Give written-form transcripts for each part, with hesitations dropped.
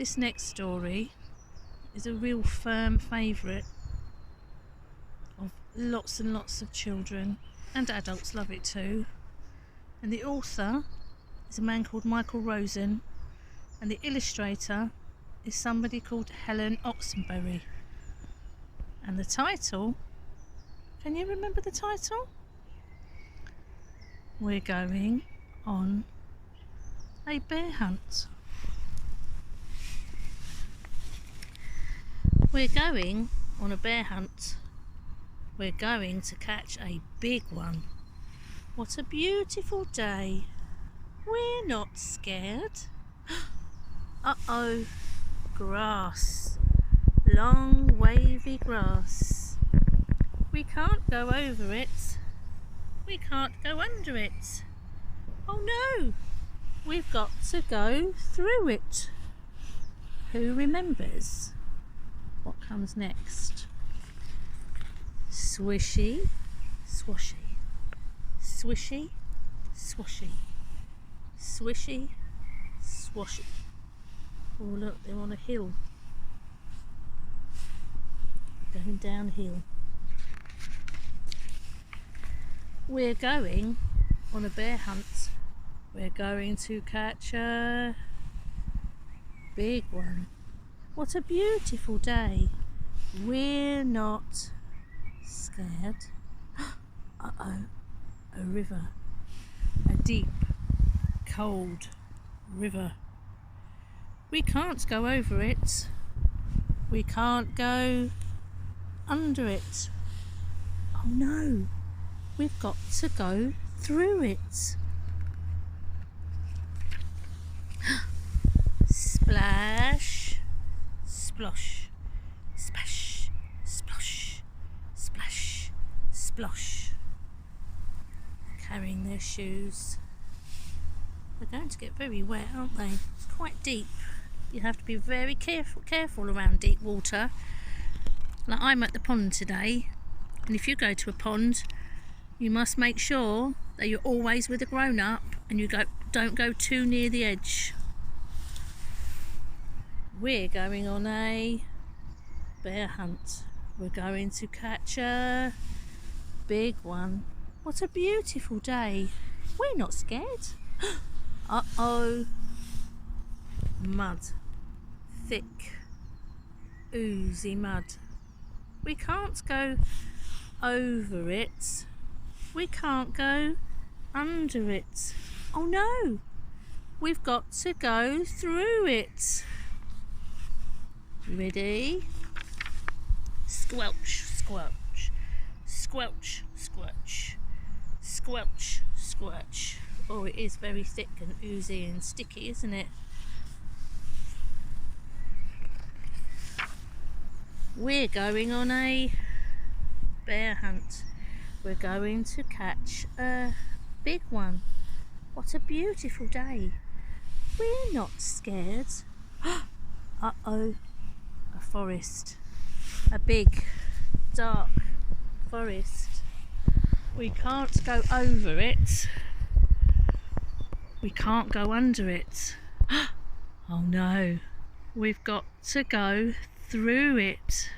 This next story is a real firm favourite of lots and lots of children, and adults love it too. And the author is a man called Michael Rosen, and the illustrator is somebody called Helen Oxenbury. And the title, can you remember the title? We're going on a bear hunt. We're going on a bear hunt. We're going to catch a big one. What a beautiful day. We're not scared. Uh-oh, grass. Long wavy grass. We can't go over it. We can't go under it. Oh no, we've got to go through it. Who remembers what comes next? Swishy, swashy. Swishy, swashy. Swishy, swashy. Oh look, they're on a hill. Going downhill. We're going on a bear hunt. We're going to catch a big one. What a beautiful day. We're not scared. Uh-oh, a river. A deep, cold river. We can't go over it. We can't go under it. Oh no, we've got to go through it. Splash, splosh, splash, splosh, splash, splosh. Carrying their shoes. They're going to get very wet, aren't they? It's quite deep. You have to be very careful around deep water. Like I'm at the pond today, and if you go to a pond, you must make sure that you're always with a grown-up and don't go too near the edge. We're going on a bear hunt. We're going to catch a big one. What a beautiful day. We're not scared. Uh-oh. Mud. Thick, oozy mud. We can't go over it. We can't go under it. Oh no, we've got to go through it. Ready? Squelch, squelch. Squelch, squelch. Squelch, squelch. Oh, it is very thick and oozy and sticky, isn't it? We're going on a bear hunt. We're going to catch a big one. What a beautiful day. We're not scared. Uh-oh, a forest. A big, dark forest. We can't go over it. We can't go under it. Oh no, we've got to go through it.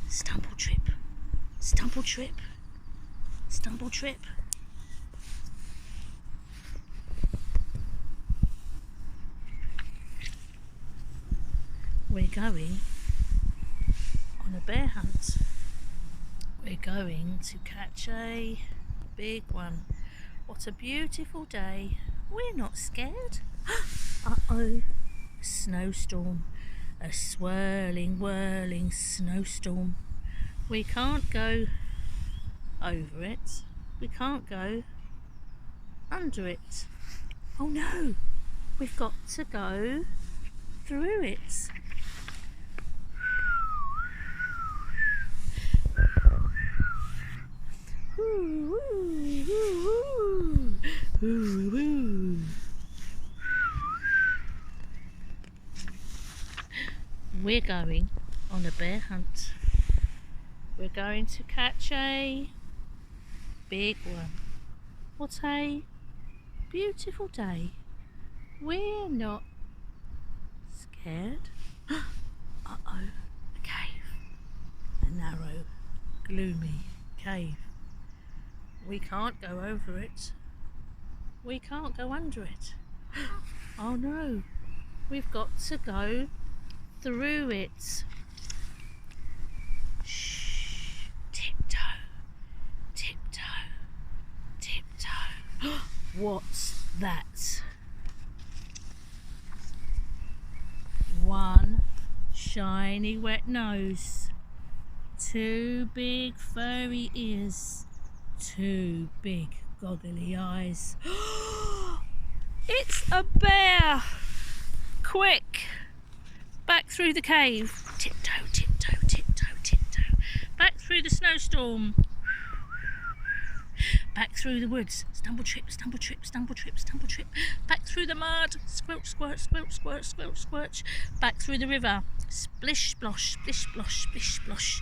Stumble trip, stumble trip, stumble trip. We're going on a bear hunt. We're going to catch a big one. What a beautiful day. We're not scared. Uh-oh, a snowstorm. A swirling, whirling snowstorm. We can't go over it. We can't go under it. Oh no, we've got to go through it. Ooh, ooh, ooh, ooh, ooh, ooh. We're going on a bear hunt. We're going to catch a big one. What a beautiful day. We're not scared. Uh-oh, a cave. A narrow, gloomy cave. We can't go over it. We can't go under it. Oh no, we've got to go through it. Shh, tiptoe, tiptoe, tiptoe. What's that? One shiny wet nose, two big furry ears, two big goggly eyes. It's a bear! Quick! Back through the cave. Tiptoe, tiptoe, tiptoe, tiptoe. Back through the snowstorm. Back through the woods. Stumble, trip, stumble, trip, stumble, trip, stumble, trip. Back through the mud. Squelch, squirt, squelch, squirt, squelch, squelch. Back through the river. Splish, splosh, splish, splosh, splish, splosh.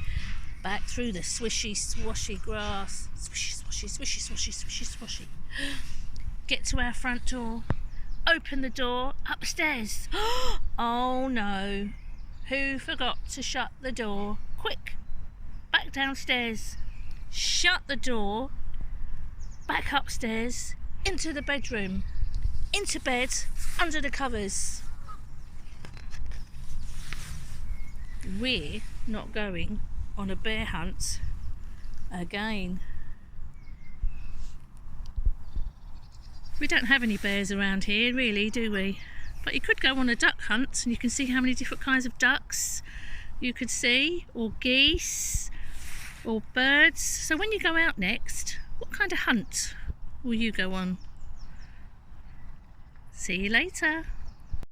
Back through the swishy, swashy grass. Swishy, swashy, swishy, swashy, swishy, swashy. Get to our front door. Open the door. Upstairs. Oh no. Who forgot to shut the door? Quick. Back downstairs. Shut the door. Back upstairs. Into the bedroom. Into bed. Under the covers. We're not going on a bear hunt again. We don't have any bears around here really, do we? But you could go on a duck hunt and you can see how many different kinds of ducks you could see, or geese, or birds. So when you go out next, what kind of hunt will you go on? See you later.